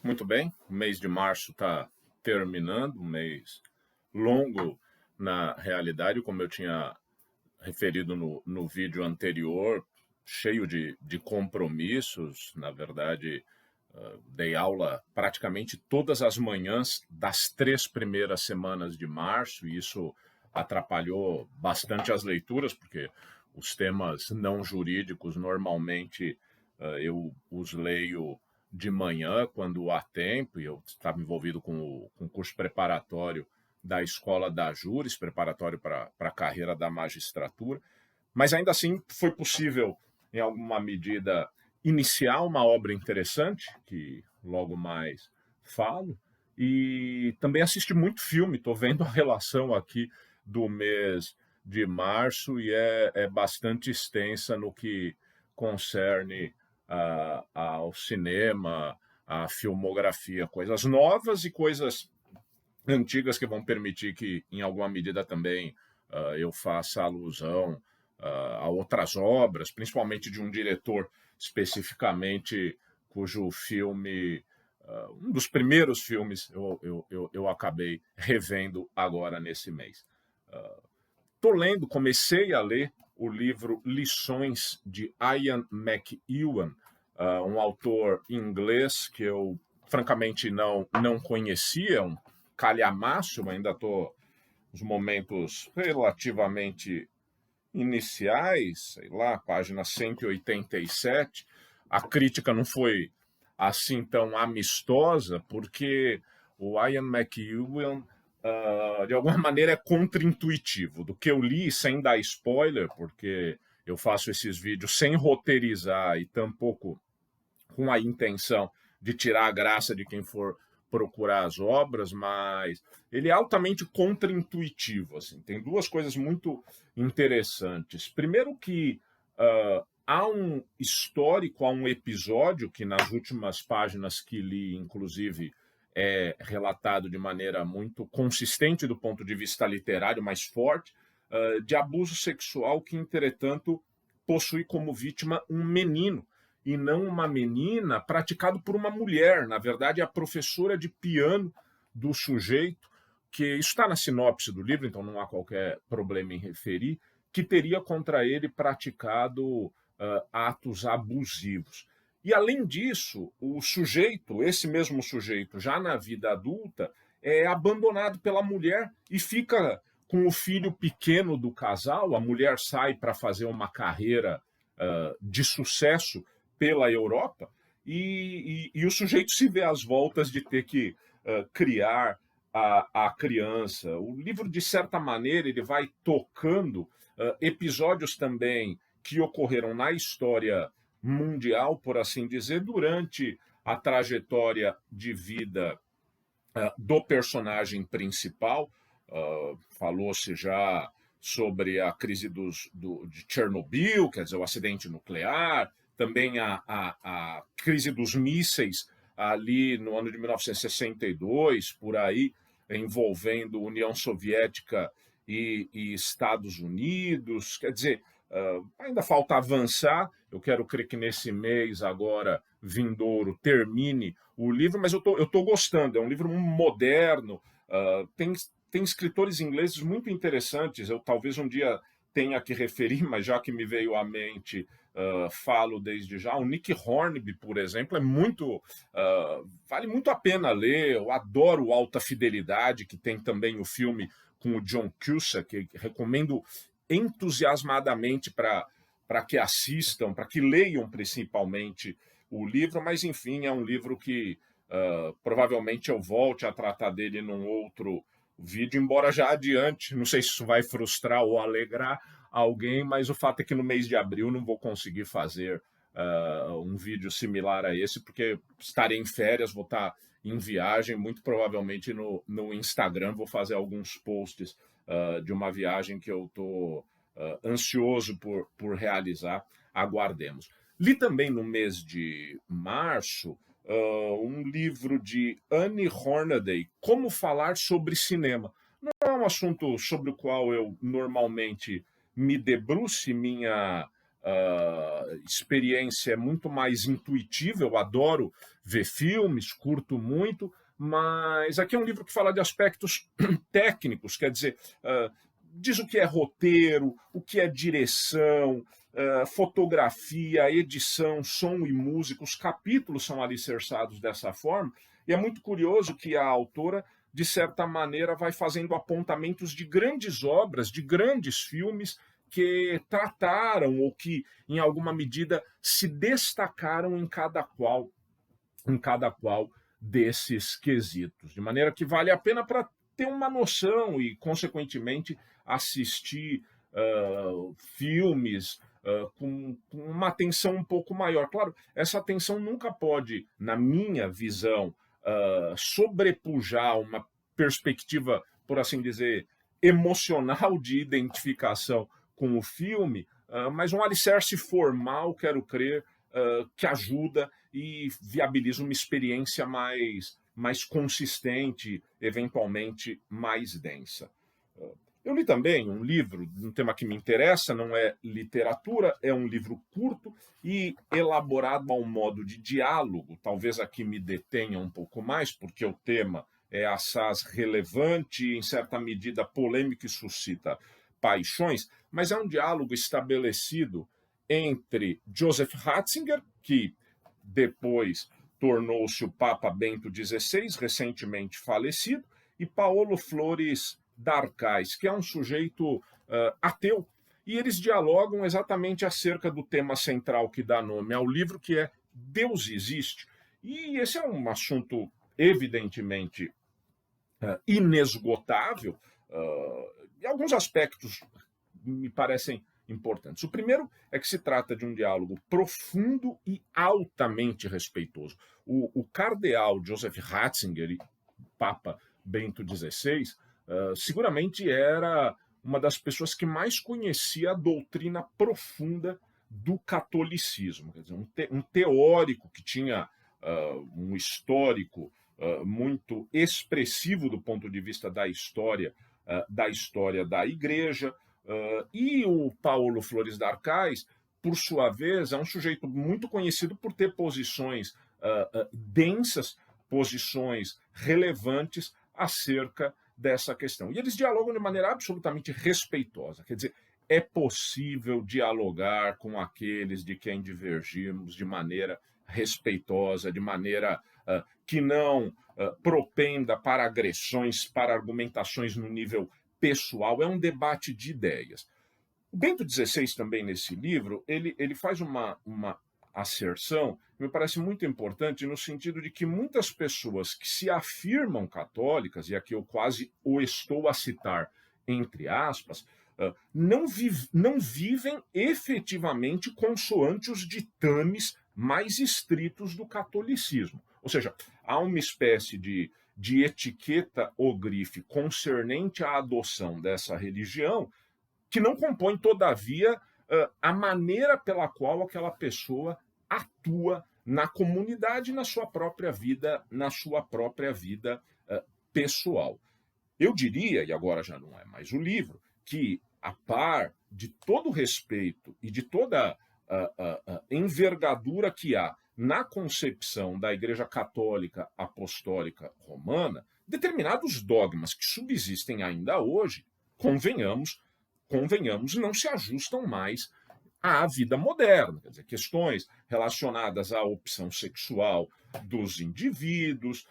Muito bem, o mês de março está terminando, um mês longo na realidade, como eu tinha referido no vídeo anterior, cheio de compromissos. Na verdade, dei aula praticamente todas as manhãs das 3 primeiras semanas de março, e isso atrapalhou bastante as leituras, porque os temas não jurídicos normalmente eu os leio de manhã, quando há tempo, e eu estava envolvido com o curso preparatório da Escola da Júris, preparatório para a carreira da magistratura, mas ainda assim foi possível, em alguma medida, iniciar uma obra interessante, que logo mais falo, e também assisti muito filme. Estou vendo a relação aqui do mês de março e é bastante extensa no que concerne ao cinema, à filmografia, coisas novas e coisas antigas que vão permitir que, em alguma medida, também eu faça alusão a outras obras, principalmente de um diretor especificamente cujo filme, um dos primeiros filmes, eu acabei revendo agora nesse mês. Estou lendo, comecei a ler o livro Lições de Ian McEwan, um autor inglês que eu francamente não conhecia, um calhamaço. Eu ainda estou nos momentos relativamente iniciais, sei lá, página 187. A crítica não foi assim tão amistosa, porque o Ian McEwan, de alguma maneira, é contraintuitivo. Do que eu li, sem dar spoiler, porque eu faço esses vídeos sem roteirizar e tampouco com a intenção de tirar a graça de quem for procurar as obras, mas ele é altamente contraintuitivo. Assim. Tem duas coisas muito interessantes. Primeiro que há um histórico, há um episódio que nas últimas páginas que li, inclusive, é relatado de maneira muito consistente do ponto de vista literário, mais forte, de abuso sexual que, entretanto, possui como vítima um menino e não uma menina, praticado por uma mulher. Na verdade, é a professora de piano do sujeito, que isso está na sinopse do livro, então não há qualquer problema em referir, que teria contra ele praticado atos abusivos. E além disso, o sujeito, esse mesmo sujeito, já na vida adulta, é abandonado pela mulher e fica com o filho pequeno do casal. A mulher sai para fazer uma carreira de sucesso pela Europa, e o sujeito se vê às voltas de ter que criar a criança. O livro, de certa maneira, ele vai tocando episódios também que ocorreram na história mundial, por assim dizer, durante a trajetória de vida do personagem principal. Falou-se já sobre a crise de Chernobyl, quer dizer, o acidente nuclear, também a crise dos mísseis ali no ano de 1962, por aí, envolvendo União Soviética e Estados Unidos. Quer dizer, ainda falta avançar. Eu quero crer que nesse mês agora vindouro termine o livro, mas eu tô gostando. É um livro moderno, tem escritores ingleses muito interessantes. Eu talvez um dia tenha que referir, mas já que me veio à mente, falo desde já. O Nick Hornby, por exemplo, é muito vale muito a pena ler. Eu adoro Alta Fidelidade, que tem também o filme com o John Cusack, que recomendo entusiasmadamente para que assistam, para que leiam principalmente o livro. Mas enfim, é um livro que provavelmente eu volte a tratar dele num outro vídeo, embora já adiante. Não sei se isso vai frustrar ou alegrar alguém, mas o fato é que no mês de abril não vou conseguir fazer um vídeo similar a esse, porque estarei em férias, vou estar em viagem, muito provavelmente no Instagram vou fazer alguns posts de uma viagem que eu estou ansioso por realizar. Aguardemos. Li também no mês de março um livro de Annie Hornaday, Como Falar sobre Cinema. Não é um assunto sobre o qual eu normalmente me debruce. Minha experiência é muito mais intuitiva, eu adoro ver filmes, curto muito, mas aqui é um livro que fala de aspectos técnicos, quer dizer, diz o que é roteiro, o que é direção, fotografia, edição, som e música. Os capítulos são alicerçados dessa forma, e é muito curioso que a autora, de certa maneira, vai fazendo apontamentos de grandes obras, de grandes filmes que trataram ou que, em alguma medida, se destacaram em cada qual desses quesitos. De maneira que vale a pena para ter uma noção e, consequentemente, assistir filmes com uma atenção um pouco maior. Claro, essa atenção nunca pode, na minha visão, sobrepujar uma perspectiva, por assim dizer, emocional de identificação com o filme, mas um alicerce formal, quero crer, que ajuda e viabiliza uma experiência mais consistente, eventualmente mais densa. Eu li também um livro, um tema que me interessa, não é literatura, é um livro curto e elaborado ao modo de diálogo. Talvez aqui me detenha um pouco mais, porque o tema é assaz relevante e, em certa medida, polêmico e suscita paixões, mas é um diálogo estabelecido entre Joseph Ratzinger, que depois tornou-se o Papa Bento XVI, recentemente falecido, e Paulo Flores d'Arcais, que é um sujeito ateu, e eles dialogam exatamente acerca do tema central que dá nome ao livro, que é Deus existe. E esse é um assunto evidentemente inesgotável, e alguns aspectos me parecem importantes. O primeiro é que se trata de um diálogo profundo e altamente respeitoso. O cardeal Joseph Ratzinger, Papa Bento XVI, seguramente era uma das pessoas que mais conhecia a doutrina profunda do catolicismo. Quer dizer, um teórico que tinha um histórico muito expressivo do ponto de vista da história da Igreja. E o Paulo Flores d'Arcais, por sua vez, é um sujeito muito conhecido por ter posições densas, posições relevantes acerca dessa questão. E eles dialogam de maneira absolutamente respeitosa. Quer dizer, é possível dialogar com aqueles de quem divergimos de maneira respeitosa, de maneira que não propenda para agressões, para argumentações no nível pessoal. É um debate de ideias. O Bento XVI também, nesse livro, ele faz uma asserção que me parece muito importante, no sentido de que muitas pessoas que se afirmam católicas, e aqui eu quase o estou a citar entre aspas, não vivem efetivamente consoante os ditames mais estritos do catolicismo. Ou seja, há uma espécie de etiqueta ou grife concernente à adoção dessa religião que não compõe, todavia, a maneira pela qual aquela pessoa atua na comunidade, na sua própria vida, pessoal. Eu diria, e agora já não é mais o livro, que a par de todo o respeito e de toda a envergadura que há na concepção da Igreja Católica Apostólica Romana, determinados dogmas que subsistem ainda hoje, convenhamos, não se ajustam mais à vida moderna. Quer dizer, questões relacionadas à opção sexual dos indivíduos,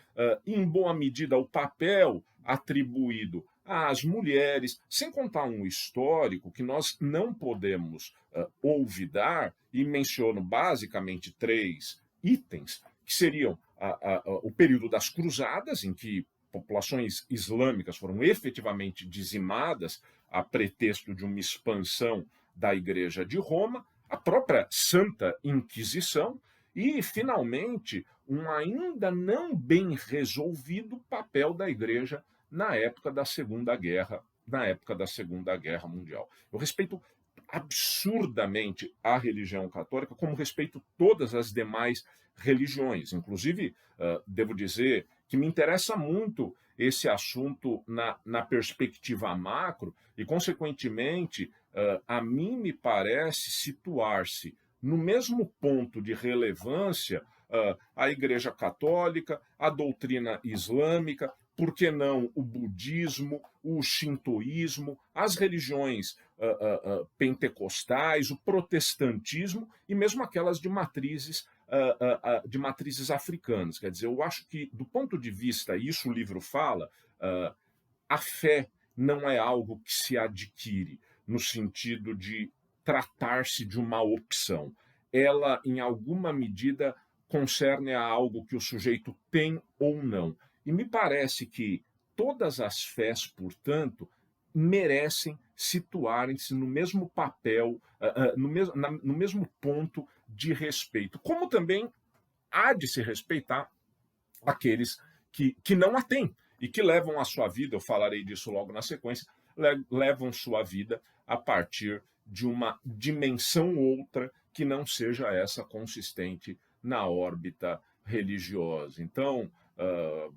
em boa medida o papel atribuído às mulheres, sem contar um histórico que nós não podemos olvidar, e menciono basicamente 3 itens, que seriam o período das cruzadas, em que populações islâmicas foram efetivamente dizimadas a pretexto de uma expansão da Igreja de Roma, a própria Santa Inquisição e, finalmente, um ainda não bem resolvido papel da Igreja na época da Segunda Guerra Mundial. Eu respeito absurdamente a religião católica, como respeito todas as demais religiões. Inclusive, devo dizer que me interessa muito esse assunto na perspectiva macro e, consequentemente, a mim me parece situar-se no mesmo ponto de relevância a Igreja Católica, a doutrina islâmica, por que não o budismo, o shintoísmo, as religiões pentecostais, o protestantismo e mesmo aquelas de matrizes africanas. Quer dizer, eu acho que, do ponto de vista, isso o livro fala, a fé não é algo que se adquire no sentido de tratar-se de uma opção. Ela, em alguma medida, concerne a algo que o sujeito tem ou não. E me parece que todas as fés, portanto, merecem situarem-se no mesmo papel, no mesmo ponto de respeito. Como também há de se respeitar aqueles que não a têm e que levam a sua vida, eu falarei disso logo na sequência, levam sua vida a partir de uma dimensão outra que não seja essa consistente na órbita religiosa. Então,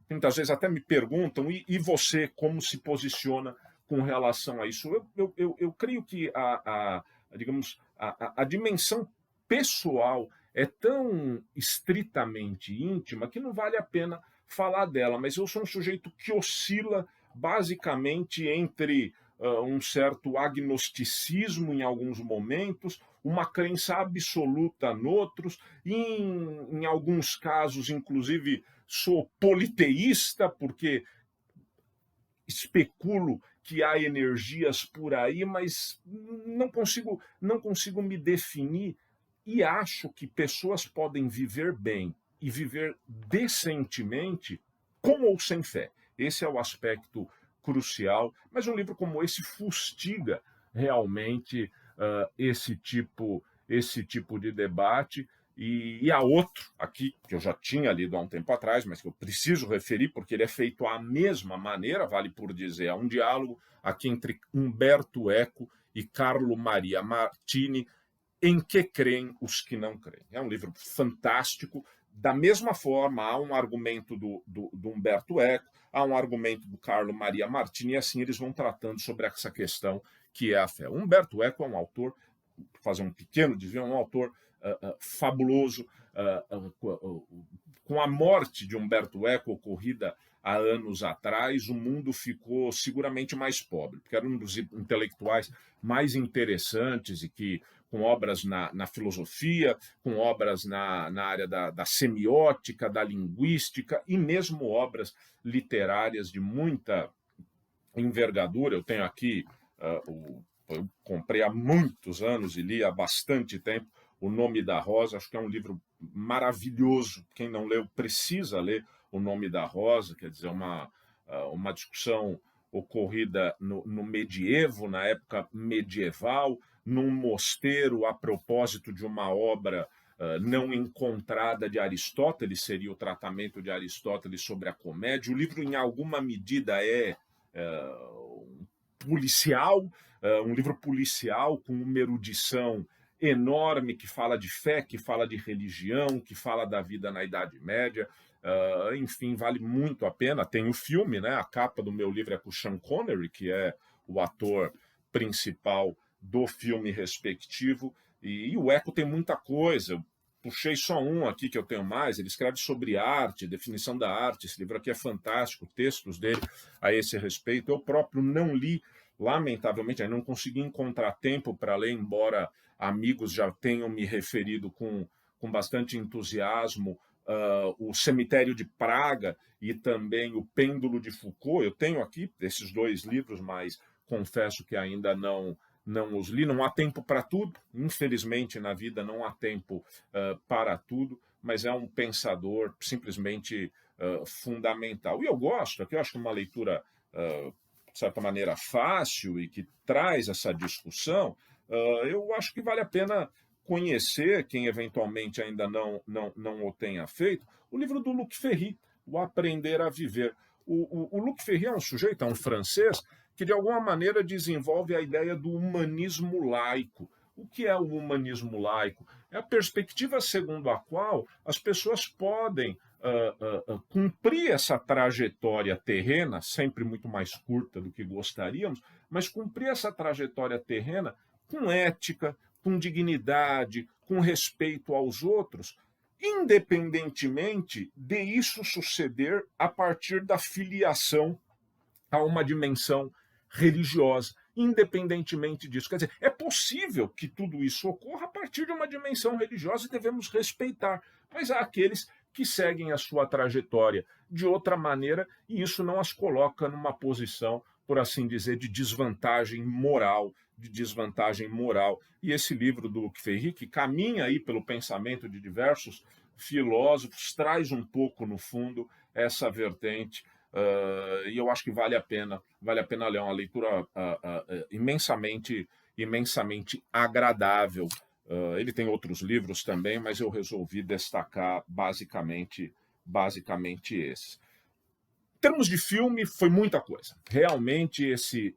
muitas vezes até me perguntam, e você como se posiciona com relação a isso? Eu creio que digamos, a dimensão pessoal é tão estritamente íntima que não vale a pena falar dela, mas eu sou um sujeito que oscila basicamente entre um certo agnosticismo em alguns momentos, uma crença absoluta noutros, e em alguns casos, inclusive, sou politeísta, porque especulo que há energias por aí, mas não consigo me definir e acho que pessoas podem viver bem e viver decentemente com ou sem fé. Esse é o aspecto crucial, mas um livro como esse fustiga realmente esse tipo de debate. E há outro aqui, que eu já tinha lido há um tempo atrás, mas que eu preciso referir, porque ele é feito à mesma maneira, vale por dizer, há um diálogo aqui entre Umberto Eco e Carlo Maria Martini, Em que creem os que não creem. É um livro fantástico. Da mesma forma, há um argumento do Umberto Eco, há um argumento do Carlo Maria Martini, e assim eles vão tratando sobre essa questão que é a fé. O Umberto Eco é um autor, fazer um pequeno desvio, é um autor fabuloso. Com a morte de Umberto Eco, ocorrida há anos atrás, o mundo ficou seguramente mais pobre, porque era um dos intelectuais mais interessantes e que, com obras na filosofia, com obras na área da semiótica, da linguística e mesmo obras literárias de muita envergadura. Eu tenho aqui, eu comprei há muitos anos e li há bastante tempo, O Nome da Rosa. Acho que é um livro maravilhoso. Quem não leu precisa ler O Nome da Rosa, quer dizer, uma discussão ocorrida no medievo, na época medieval, num mosteiro, a propósito de uma obra não encontrada de Aristóteles, seria o tratamento de Aristóteles sobre a comédia. O livro, em alguma medida, é policial, um livro policial com uma erudição enorme, que fala de fé, que fala de religião, que fala da vida na Idade Média. Enfim, vale muito a pena. Tem o filme, né? A capa do meu livro é com o Sean Connery, que é o ator principal do filme respectivo. E o Eco tem muita coisa. Eu puxei só um aqui que eu tenho mais. Ele escreve sobre arte, definição da arte. Esse livro aqui é fantástico, textos dele a esse respeito. Eu próprio não li, lamentavelmente, ainda não consegui encontrar tempo para ler, embora amigos já tenham me referido com bastante entusiasmo o Cemitério de Praga e também o Pêndulo de Foucault. Eu tenho aqui esses dois livros, mas confesso que ainda não os li. Não há tempo para tudo, infelizmente na vida não há tempo para tudo, mas é um pensador simplesmente fundamental. E eu gosto, aqui eu acho que uma leitura de certa maneira fácil e que traz essa discussão. Eu acho que vale a pena conhecer, quem eventualmente ainda não o tenha feito, o livro do Luc Ferry, O Aprender a Viver. O Luc Ferry é um sujeito, é um francês, que de alguma maneira desenvolve a ideia do humanismo laico. O que é o humanismo laico? É a perspectiva segundo a qual as pessoas podem cumprir essa trajetória terrena, sempre muito mais curta do que gostaríamos, mas cumprir essa trajetória terrena com ética, com dignidade, com respeito aos outros, independentemente de isso suceder a partir da filiação a uma dimensão religiosa, independentemente disso. Quer dizer, é possível que tudo isso ocorra a partir de uma dimensão religiosa e devemos respeitar, mas há aqueles que seguem a sua trajetória de outra maneira e isso não as coloca numa posição, por assim dizer, de desvantagem moral, E esse livro do Luc Ferry, que caminha aí pelo pensamento de diversos filósofos, traz um pouco, no fundo, essa vertente e eu acho que vale a pena ler, uma leitura imensamente agradável. Ele tem outros livros também, mas eu resolvi destacar basicamente esses. Em termos de filme, foi muita coisa. Realmente, esse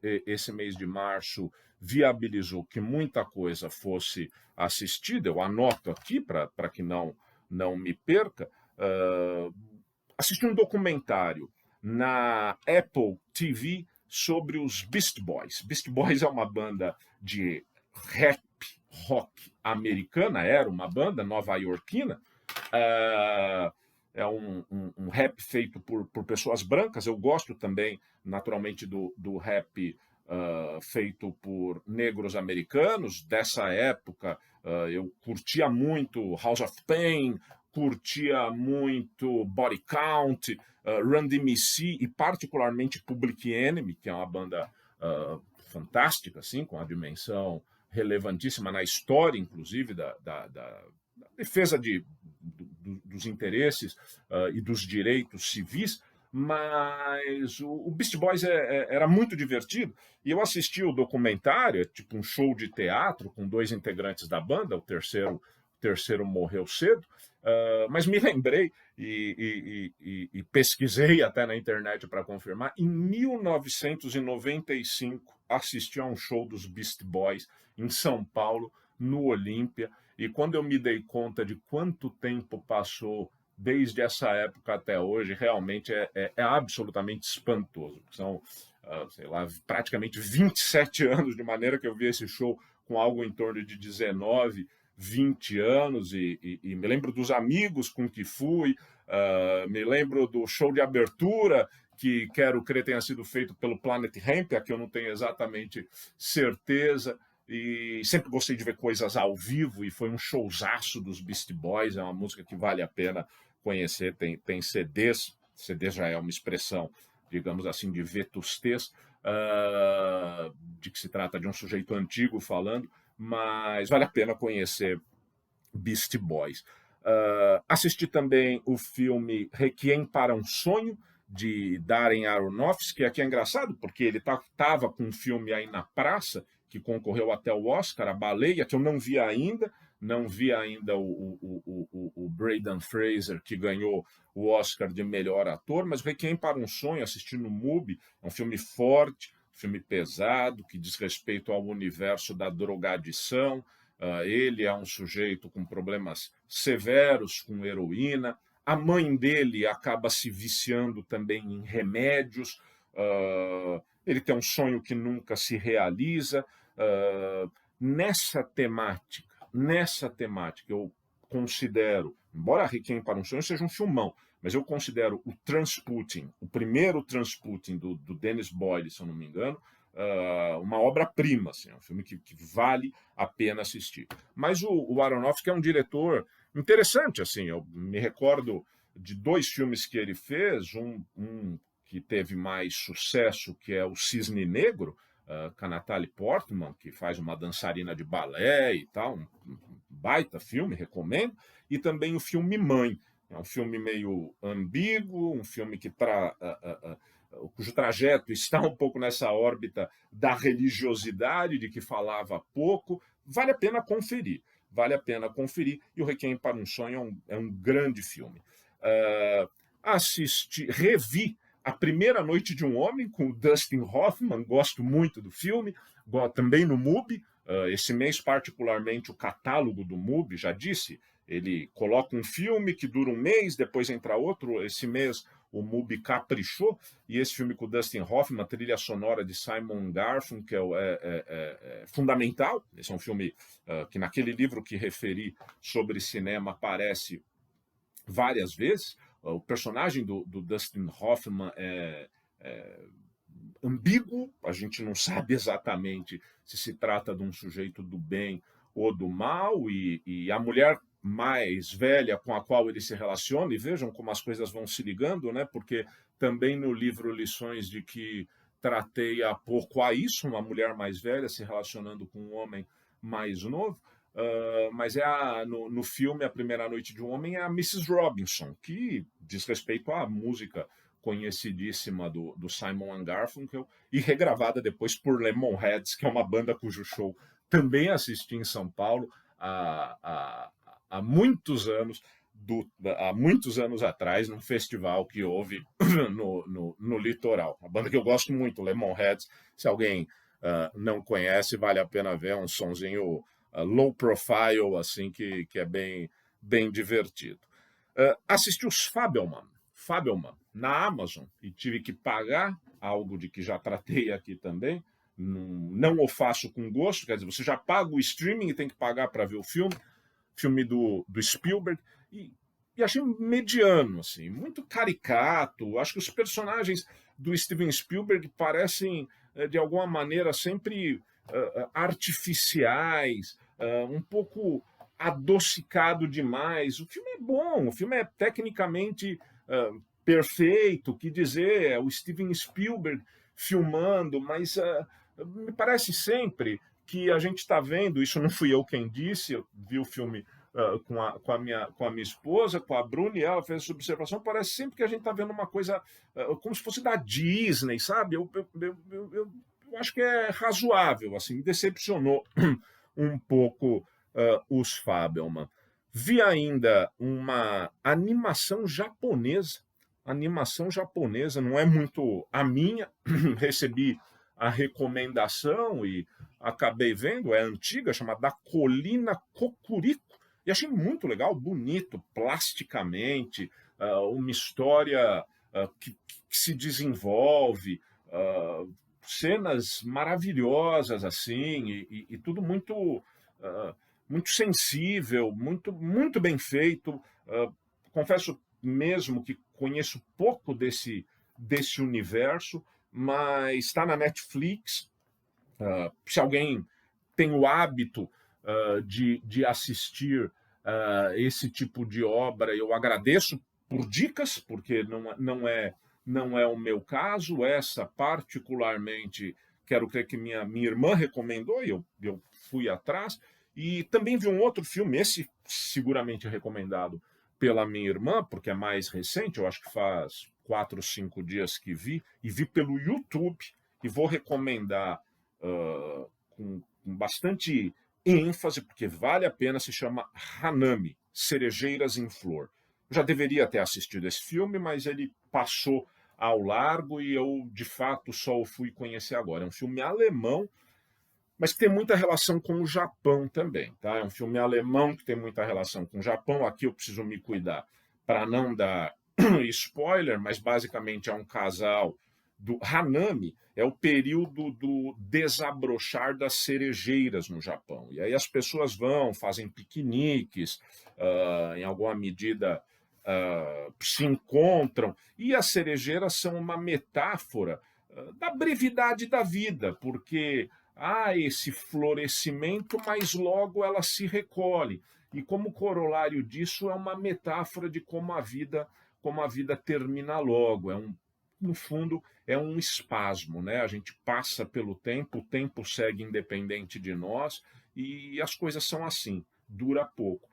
mês de março viabilizou que muita coisa fosse assistida. Eu anoto aqui para que não me perca. Assisti um documentário na Apple TV sobre os Beast Boys. Beast Boys é uma banda de rap rock americana, era uma banda nova-iorquina. É um rap feito por pessoas brancas. Eu gosto também, naturalmente, do rap feito por negros americanos. Dessa época, eu curtia muito House of Pain, curtia muito Body Count, Run DMC e particularmente Public Enemy, que é uma banda fantástica, assim, com a dimensão relevantíssima na história, inclusive, da defesa dos interesses e dos direitos civis, mas o Beast Boys era muito divertido, e eu assisti o documentário, tipo um show de teatro com 2 integrantes da banda, o terceiro morreu cedo, mas me lembrei e pesquisei até na internet para confirmar, em 1995 assisti a um show dos Beast Boys em São Paulo, no Olímpia, e quando eu me dei conta de quanto tempo passou desde essa época até hoje, realmente é absolutamente espantoso. São, sei lá, praticamente 27 anos, de maneira que eu vi esse show com algo em torno de 19, 20 anos, e me lembro dos amigos com que fui, me lembro do show de abertura, que quero crer tenha sido feito pelo Planet Hemp, que eu não tenho exatamente certeza, e sempre gostei de ver coisas ao vivo, e foi um showzaço dos Beast Boys, é uma música que vale a pena conhecer, tem CDs já é uma expressão, digamos assim, de vetustez, de que se trata de um sujeito antigo falando, mas vale a pena conhecer Beast Boys. Assisti também o filme Requiem para um Sonho, de Darren Aronofsky, que aqui é engraçado, porque ele estava com um filme aí na praça, que concorreu até o Oscar, A Baleia, que eu não vi ainda o Brendan Fraser, que ganhou o Oscar de melhor ator, mas Requiem para um Sonho, assisti no MUBI, é um filme forte, filme pesado, que diz respeito ao universo da drogadição. Ele é um sujeito com problemas severos com heroína, a mãe dele acaba se viciando também em remédios, ele tem um sonho que nunca se realiza. Nessa temática, eu considero, embora Requiem para um Sonho seja um filmão, mas eu considero o Transputin, o primeiro Transputin do Dennis Boyle, se eu não me engano, uma obra-prima, assim, um filme que vale a pena assistir. Mas o Aronofsky é um diretor interessante, assim, eu me recordo de 2 filmes que ele fez, um que teve mais sucesso, que é o Cisne Negro, com a Natalie Portman, que faz uma dançarina de balé e tal, um baita filme, recomendo, e também o filme Mãe, é um filme meio ambíguo, um filme cujo trajeto está um pouco nessa órbita da religiosidade, de que falava pouco, vale a pena conferir, e o Requiem para um Sonho é um grande filme. Revi A Primeira Noite de um Homem, com o Dustin Hoffman, gosto muito do filme, também no MUBI. Esse mês, particularmente, o catálogo do MUBI, já disse, ele coloca um filme que dura um mês, depois entra outro. Esse mês o MUBI caprichou, e esse filme com o Dustin Hoffman, a trilha sonora de Simon Garfunkel, é fundamental. Esse é um filme que naquele livro que referi sobre cinema aparece várias vezes. O personagem do Dustin Hoffman é ambíguo, a gente não sabe exatamente se se trata de um sujeito do bem ou do mal, e a mulher mais velha com a qual ele se relaciona, e vejam como as coisas vão se ligando, né? Porque também no livro Lições de que tratei há pouco há isso, uma mulher mais velha se relacionando com um homem mais novo. Mas no filme A Primeira Noite de um Homem é a Mrs. Robinson, que diz respeito à música conhecidíssima do Simon Garfunkel e regravada depois por Lemonheads, que é uma banda cujo show também assisti em São Paulo há muitos anos, há muitos anos atrás, num festival que houve no litoral. Uma banda que eu gosto muito, Lemonheads. Se alguém não conhece, vale a pena ver, é um sonzinho low profile, assim, que é bem divertido. Assisti os Fabelman na Amazon, e tive que pagar, algo de que já tratei aqui também. Não o faço com gosto, quer dizer, você já paga o streaming e tem que pagar para ver o filme do Spielberg, e achei mediano, assim, muito caricato. Acho que os personagens do Steven Spielberg parecem, de alguma maneira, sempre artificiais, um pouco adocicado demais. O filme é bom, o filme é tecnicamente perfeito, que dizer, é o Steven Spielberg filmando, mas me parece sempre que a gente está vendo, isso não fui eu quem disse, eu vi o filme com a minha esposa, com a Bruna, e ela fez essa observação, parece sempre que a gente está vendo uma coisa como se fosse da Disney, sabe? Eu acho que é razoável, assim, me decepcionou um pouco os Fabelman. Vi ainda uma animação japonesa, não é muito a minha, recebi a recomendação e acabei vendo, é antiga, chamada Da Colina Cocurico, e achei muito legal, bonito, plasticamente, uma história que se desenvolve, cenas maravilhosas, assim, e tudo muito sensível, muito bem feito. Confesso mesmo que conheço pouco desse universo, mas está na Netflix. Se alguém tem o hábito de assistir esse tipo de obra, eu agradeço por dicas, porque não é o meu caso. Essa, particularmente, quero crer que minha irmã recomendou, e eu fui atrás. E também vi um outro filme, esse seguramente recomendado pela minha irmã, porque é mais recente, eu acho que faz 4 ou 5 dias que vi, e vi pelo YouTube, e vou recomendar com bastante ênfase, porque vale a pena, se chama Hanami, Cerejeiras em Flor. Eu já deveria ter assistido esse filme, mas ele passou ao largo e eu, de fato, só o fui conhecer agora. É um filme alemão, mas que tem muita relação com o Japão também. Tá? É um filme alemão que tem muita relação com o Japão. Aqui eu preciso me cuidar para não dar spoiler, mas basicamente é um casal do Hanami, é o período do desabrochar das cerejeiras no Japão. E aí as pessoas vão, fazem piqueniques, em alguma medida se encontram, e as cerejeiras são uma metáfora da brevidade da vida, porque há esse florescimento, mas logo ela se recolhe. E como corolário disso é uma metáfora de como a vida termina logo. No fundo, é um espasmo, né? A gente passa pelo tempo, o tempo segue independente de nós, e as coisas são assim, dura pouco.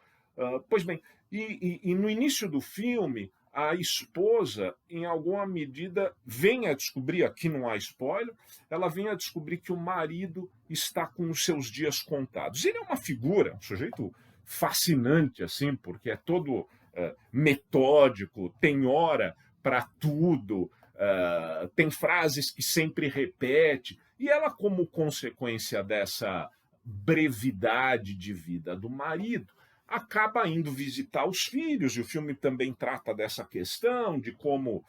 Pois bem, e no início do filme, a esposa, em alguma medida, vem a descobrir, aqui não há spoiler, ela vem a descobrir que o marido está com os seus dias contados. Ele é uma figura, um sujeito fascinante, assim, porque é todo metódico, tem hora para tudo, tem frases que sempre repete, e ela, como consequência dessa brevidade de vida do marido, acaba indo visitar os filhos, e o filme também trata dessa questão, de como,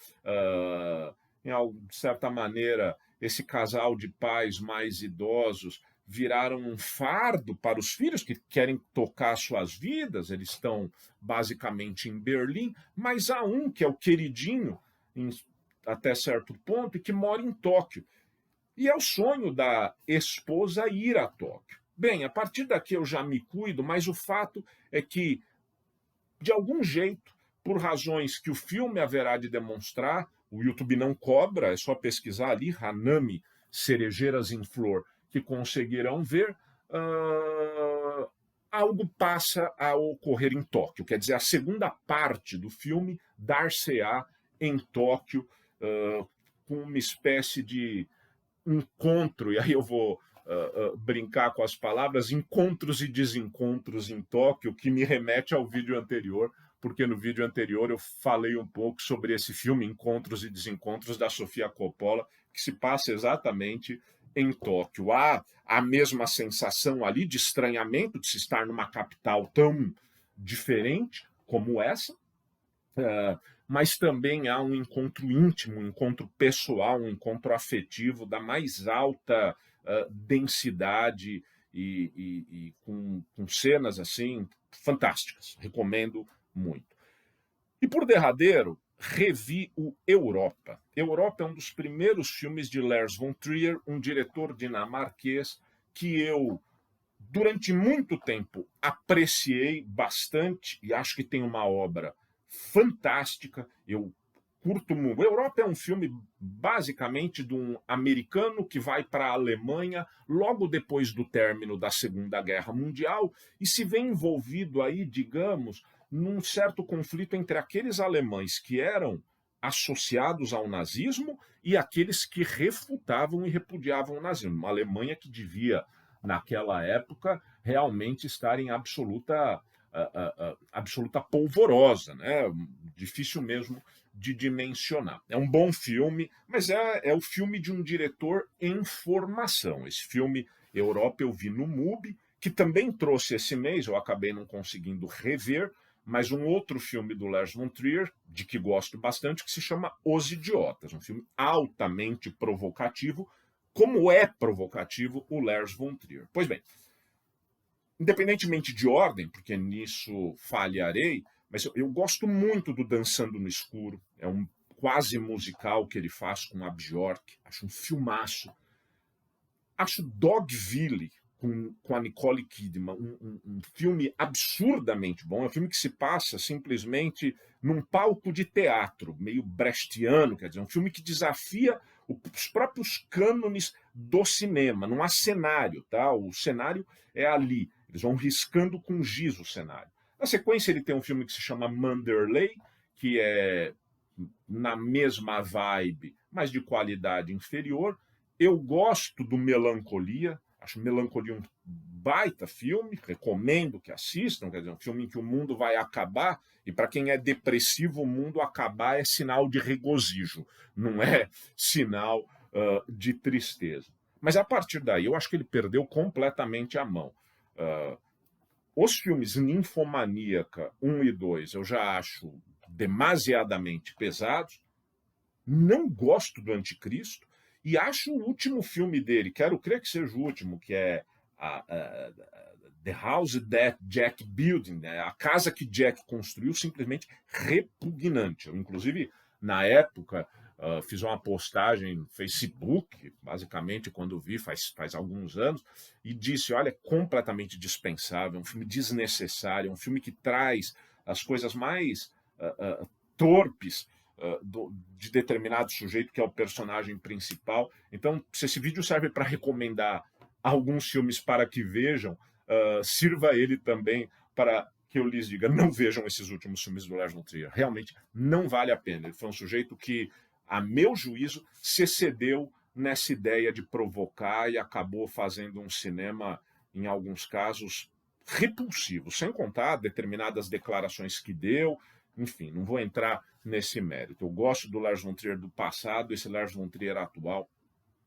de certa maneira, esse casal de pais mais idosos viraram um fardo para os filhos que querem tocar suas vidas, eles estão basicamente em Berlim, mas há um que é o queridinho, até certo ponto, e que mora em Tóquio. E é o sonho da esposa ir a Tóquio. Bem, a partir daqui eu já me cuido, mas o fato é que, de algum jeito, por razões que o filme haverá de demonstrar, o YouTube não cobra, é só pesquisar ali, Hanami, Cerejeiras em Flor, que conseguirão ver, algo passa a ocorrer em Tóquio. Quer dizer, a segunda parte do filme dar-se-á em Tóquio, com uma espécie de encontro, e aí eu vou brincar com as palavras, encontros e desencontros em Tóquio, que me remete ao vídeo anterior, porque no vídeo anterior eu falei um pouco sobre esse filme, Encontros e Desencontros, da Sofia Coppola, que se passa exatamente em Tóquio. Há a mesma sensação ali de estranhamento de se estar numa capital tão diferente como essa, mas também há um encontro íntimo, um encontro pessoal, um encontro afetivo da mais alta densidade e com cenas assim fantásticas. Recomendo muito. E por derradeiro, revi o Europa. Europa é um dos primeiros filmes de Lars von Trier, um diretor dinamarquês que eu, durante muito tempo, apreciei bastante e acho que tem uma obra fantástica. Eu curto muito. Europa é um filme basicamente de um americano que vai para a Alemanha logo depois do término da Segunda Guerra Mundial e se vê envolvido aí, digamos, num certo conflito entre aqueles alemães que eram associados ao nazismo e aqueles que refutavam e repudiavam o nazismo. Uma Alemanha que devia, naquela época, realmente estar em absoluta polvorosa, né? Difícil mesmo de dimensionar. É um bom filme, mas é o filme de um diretor em formação. Esse filme Europa eu vi no MUBI, que também trouxe esse mês, eu acabei não conseguindo rever, mas um outro filme do Lars von Trier, de que gosto bastante, que se chama Os Idiotas, um filme altamente provocativo, como é provocativo o Lars von Trier. Pois bem, independentemente de ordem, porque nisso falharei, mas eu gosto muito do Dançando no Escuro, é um quase musical que ele faz com a Bjork, acho um filmaço. Acho Dogville, com a Nicole Kidman, um filme absurdamente bom, é um filme que se passa simplesmente num palco de teatro, meio brechtiano, quer dizer, um filme que desafia os próprios cânones do cinema, não há cenário, tá? O cenário é ali, eles vão riscando com giz o cenário. Na sequência ele tem um filme que se chama Manderley, que é na mesma vibe, mas de qualidade inferior. Eu gosto do Melancolia, acho Melancolia um baita filme, recomendo que assistam, quer dizer, um filme em que o mundo vai acabar, e para quem é depressivo, o mundo acabar é sinal de regozijo, não é sinal de tristeza. Mas a partir daí, eu acho que ele perdeu completamente a mão. Os filmes Ninfomaníaca 1 e 2 eu já acho demasiadamente pesados, não gosto do Anticristo, e acho o último filme dele, quero crer que seja o último, que é The House That Jack Built, né? A casa que Jack construiu, simplesmente repugnante. Eu, inclusive, na época, fiz uma postagem no Facebook, basicamente, quando vi, faz alguns anos, e disse, olha, é completamente dispensável, um filme desnecessário, um filme que traz as coisas mais torpes de determinado sujeito, que é o personagem principal. Então, se esse vídeo serve para recomendar alguns filmes para que vejam, sirva ele também para que eu lhes diga, não vejam esses últimos filmes do Lars von Trier. Realmente não vale a pena. Ele foi um sujeito que, a meu juízo, se excedeu nessa ideia de provocar e acabou fazendo um cinema, em alguns casos, repulsivo, sem contar determinadas declarações que deu, enfim, não vou entrar nesse mérito. Eu gosto do Lars von Trier do passado, esse Lars von Trier atual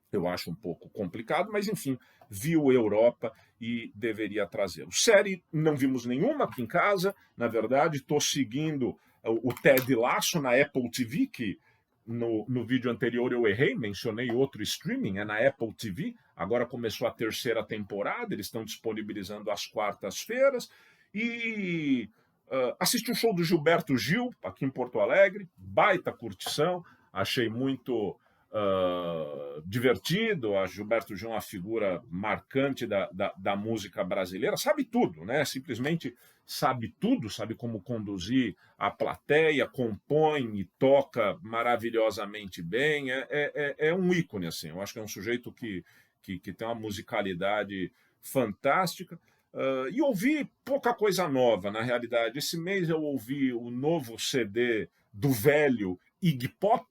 eu acho um pouco complicado, mas enfim, viu Europa e deveria trazê-lo. Série, não vimos nenhuma aqui em casa, na verdade, estou seguindo o Ted Lasso na Apple TV, que no vídeo anterior eu errei, mencionei outro streaming, é na Apple TV, agora começou a terceira temporada, eles estão disponibilizando às quartas-feiras, e assisti o show do Gilberto Gil, aqui em Porto Alegre, baita curtição, achei muito divertido. A Gilberto Gil é uma figura marcante da música brasileira, sabe tudo, né? Simplesmente sabe tudo, sabe como conduzir a plateia, compõe e toca maravilhosamente bem. É um ícone, assim. Eu acho que é um sujeito que tem uma musicalidade fantástica. E ouvi pouca coisa nova, na realidade. Esse mês eu ouvi o novo CD do velho Iggy Pop,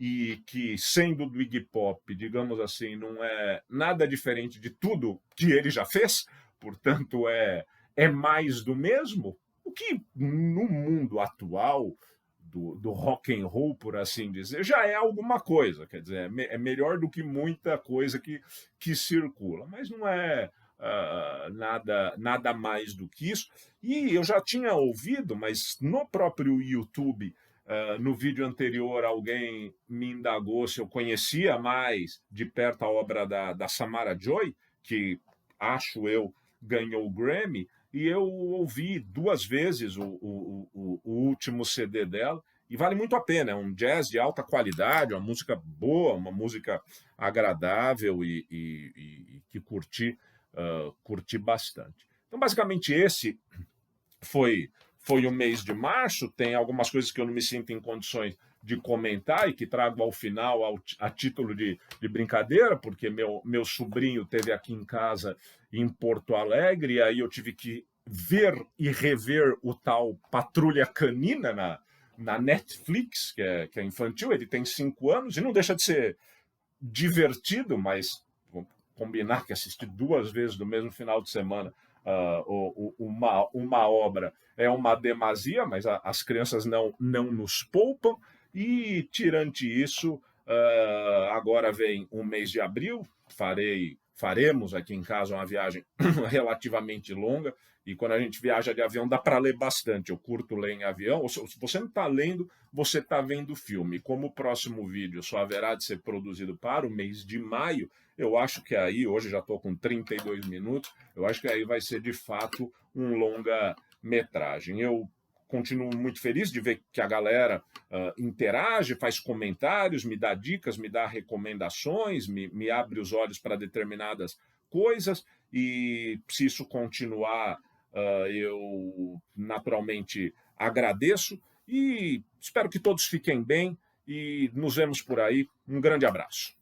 e que, sendo do Iggy Pop, digamos assim, não é nada diferente de tudo que ele já fez, portanto, é mais do mesmo, o que no mundo atual do rock and roll, por assim dizer, já é alguma coisa, quer dizer, é melhor do que muita coisa que circula, mas não é nada mais do que isso. E eu já tinha ouvido, mas no próprio YouTube, no vídeo anterior, alguém me indagou se eu conhecia mais de perto a obra da Samara Joy, que acho eu ganhou o Grammy, e eu ouvi 2 vezes o último CD dela, e vale muito a pena. É um jazz de alta qualidade, uma música boa, uma música agradável e que curti bastante. Então, basicamente, esse foi o mês de março. Tem algumas coisas que eu não me sinto em condições de comentar e que trago ao final a título de brincadeira, porque meu sobrinho teve aqui em casa em Porto Alegre, e aí eu tive que ver e rever o tal Patrulha Canina na Netflix, que é infantil. Ele tem 5 anos e não deixa de ser divertido, mas vamos combinar que assistir 2 vezes no mesmo final de semana uma obra é uma demasia, mas as crianças não nos poupam. E, tirante isso, agora vem o mês de abril, faremos aqui em casa uma viagem relativamente longa, e quando a gente viaja de avião dá para ler bastante. Eu curto ler em avião. Ou se você não está lendo, você está vendo filme. Como o próximo vídeo só haverá de ser produzido para o mês de maio, eu acho que aí, hoje já estou com 32 minutos, eu acho que aí vai ser de fato um longa-metragem. Eu continuo muito feliz de ver que a galera interage, faz comentários, me dá dicas, me dá recomendações, me abre os olhos para determinadas coisas, e se isso continuar, eu naturalmente agradeço e espero que todos fiquem bem e nos vemos por aí. Um grande abraço.